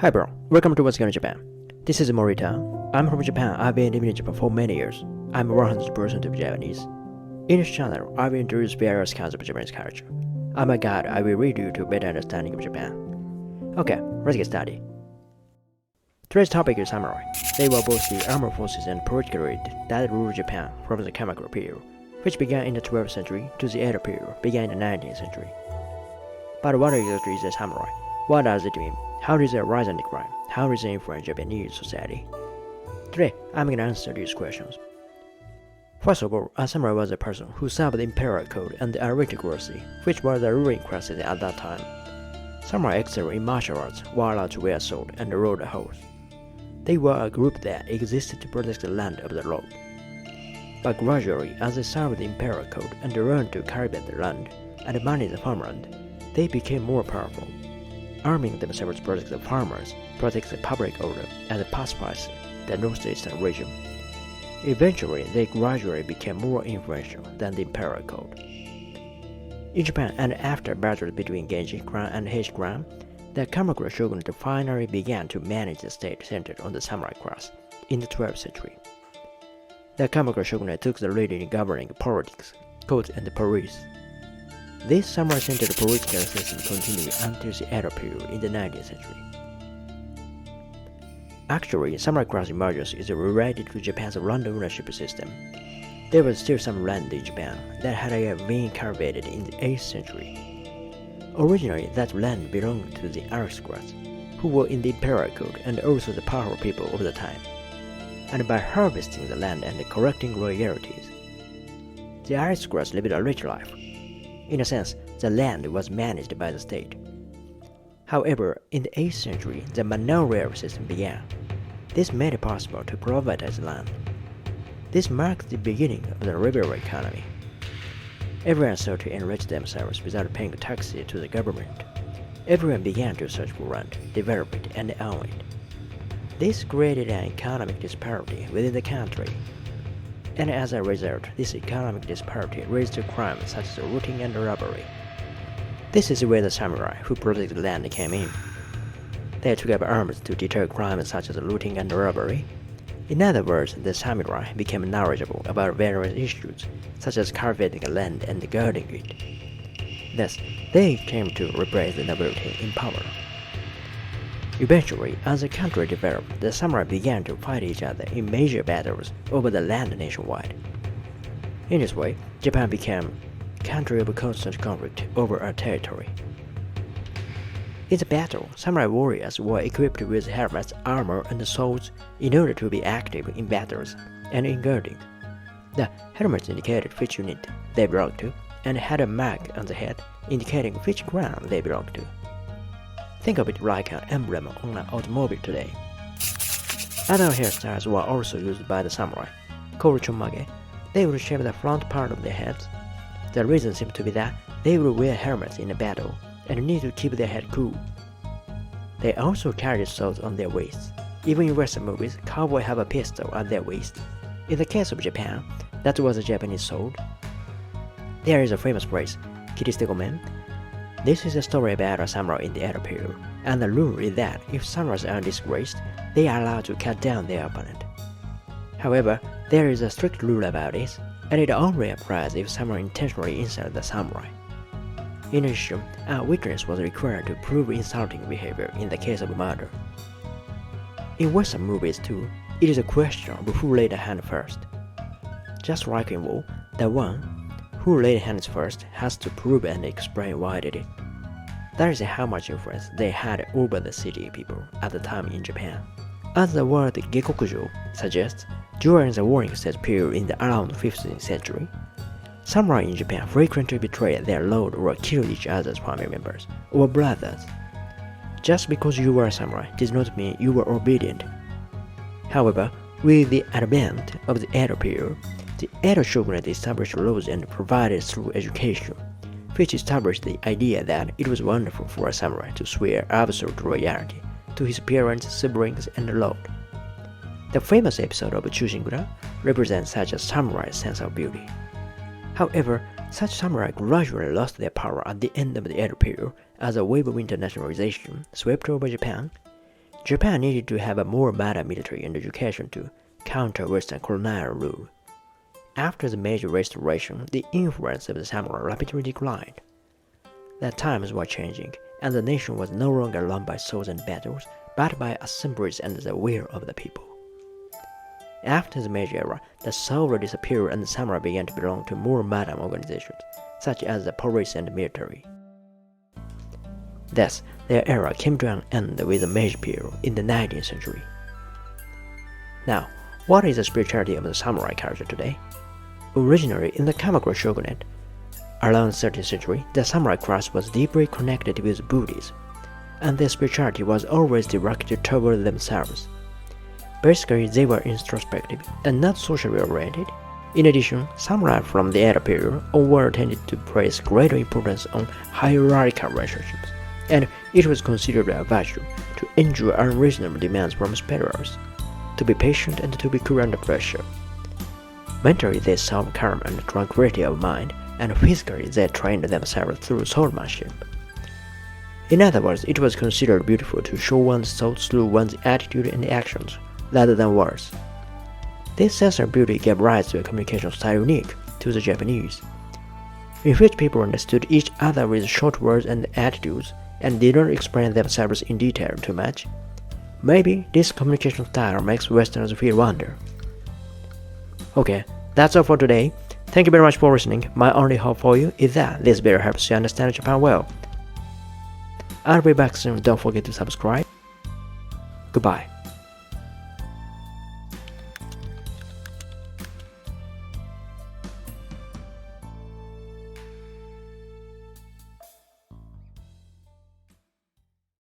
Hi bro, welcome to What's Going on Japan. This is Morita. I'm from Japan. I've been living in Japan for many years. I'm 100% of Japanese. In this channel, I will introduce various kinds of Japanese culture. I'm a guide. I will lead you to a better understanding of Japan. Okay, let's get started. Today's topic is samurai. They were both the armed forces and political elite that ruled Japan from the Kamakura period, which began in the 12th century, to the Edo period, began in the 19th century. But what exactly is a samurai? What does it mean? How does it rise and decline? How does it influence Japanese society? Today, I'm going to answer these questions. First of all, a samurai was a person who served the imperial code and the aristocracy, which were the ruling classes at that time. Samurai excelled in martial arts, were allowed to wear a sword and rode a horse. They were a group that existed to protect the land of the Lord. But gradually, as they served the imperial code and learned to cultivate the land and manage the farmland, they became more powerful, arming themselves to protect the farmers, protect the public order, and pacify the northeastern region. Eventually, they gradually became more influential than the imperial code. In Japan, and after battles between Genji clan and Heishi clan, the Kamakura shogunate finally began to manage the state centered on the samurai class in the 12th century. The Kamakura shogunate took the lead in governing politics, courts, and police. This samurai-centered political system continued until the Edo period in the 19th century. Actually, samurai class emergence is related to Japan's land ownership system. There was still some land in Japan that had been cultivated in the 8th century. Originally, that land belonged to the aristocrats, who were in the imperial code and also the powerful people of the time. And by harvesting the land and collecting royalties, the aristocrats lived a rich life. In a sense, the land was managed by the state. However, in the 8th century, the manorial system began. This made it possible to privatize land. This marked the beginning of the liberal economy. Everyone sought to enrich themselves without paying taxes to the government. Everyone began to search for land, develop it, and own it. This created an economic disparity within the country. And as a result, this economic disparity raised to crimes such as looting and robbery. This is where the samurai who protected the land came in. They took up arms to deter crimes such as looting and robbery. In other words, the samurai became knowledgeable about various issues such as cultivating the land and guarding it. Thus, they came to replace the nobility in power. Eventually, as the country developed, the samurai began to fight each other in major battles over the land nationwide. In this way, Japan became a country of constant conflict over a territory. In the battle, samurai warriors were equipped with helmets, armor, and swords in order to be active in battles and in guarding. The helmets indicated which unit they belonged to, and had a mark on the head indicating which clan they belonged to. Think of it like an emblem on an automobile today. Other hairstyles were also used by the samurai, called chonmage. They would shave the front part of their heads. The reason seemed to be that they would wear helmets in a battle and need to keep their head cool. They also carried swords on their waists. Even in Western movies, cowboys have a pistol at their waist. In the case of Japan, that was a Japanese sword. There is a famous phrase, "Kiristegomen." This is a story about a samurai in the Edo period, and the rule is that if samurais are disgraced, they are allowed to cut down their opponent. However, there is a strict rule about this, and it only applies if someone intentionally insults the samurai. In addition, a witness was required to prove insulting behavior in the case of murder. In Western movies too, it is a question of who laid a hand first. Just like in war, the one who laid hands first has to prove and explain why they did it. That is how much influence they had over the city people at the time in Japan. As the word Gekokujo suggests, during the warring state period in the around 15th century, samurai in Japan frequently betrayed their lord or killed each other's family members or brothers. Just because you were a samurai does not mean you were obedient. However, with the advent of the Edo period, the Edo shogunate established laws and provided through education, which established the idea that it was wonderful for a samurai to swear absolute loyalty to his parents, siblings, and the lord. The famous episode of Chushingura represents such a samurai's sense of beauty. However, such samurai gradually lost their power at the end of the Edo period as a wave of internationalization swept over Japan. Japan needed to have a more meta military and education to counter Western colonial rule. After the Meiji Restoration, the influence of the samurai rapidly declined. The times were changing, and the nation was no longer run by swords and battles, but by assemblies and the will of the people. After the Meiji era, the soldier disappeared and the samurai began to belong to more modern organizations, such as the police and military. Thus, their era came to an end with the Meiji period in the 19th century. Now, what is the spirituality of the samurai culture today? Originally in the Kamakura shogunate, around the 13th century, the samurai class was deeply connected with Buddhism, and their spirituality was always directed toward themselves. Basically, they were introspective and not socially oriented. In addition, samurai from the Edo period onward tended to place greater importance on hierarchical relationships, and it was considered a virtue to endure unreasonable demands from superiors, to be patient and to be cool under pressure. Mentally, they sought calm and tranquility of mind, and physically, they trained themselves through swordsmanship. In other words, it was considered beautiful to show one's thoughts through one's attitude and actions, rather than words. This sense of beauty gave rise to a communication style unique to the Japanese, in which people understood each other with short words and attitudes, and did not explain themselves in detail too much. Maybe this communication style makes Westerners feel wonder. Okay, that's all for today. Thank you very much for listening. My only hope for you is that this video helps you understand Japan well. I'll be back soon. Don't forget to subscribe. Goodbye.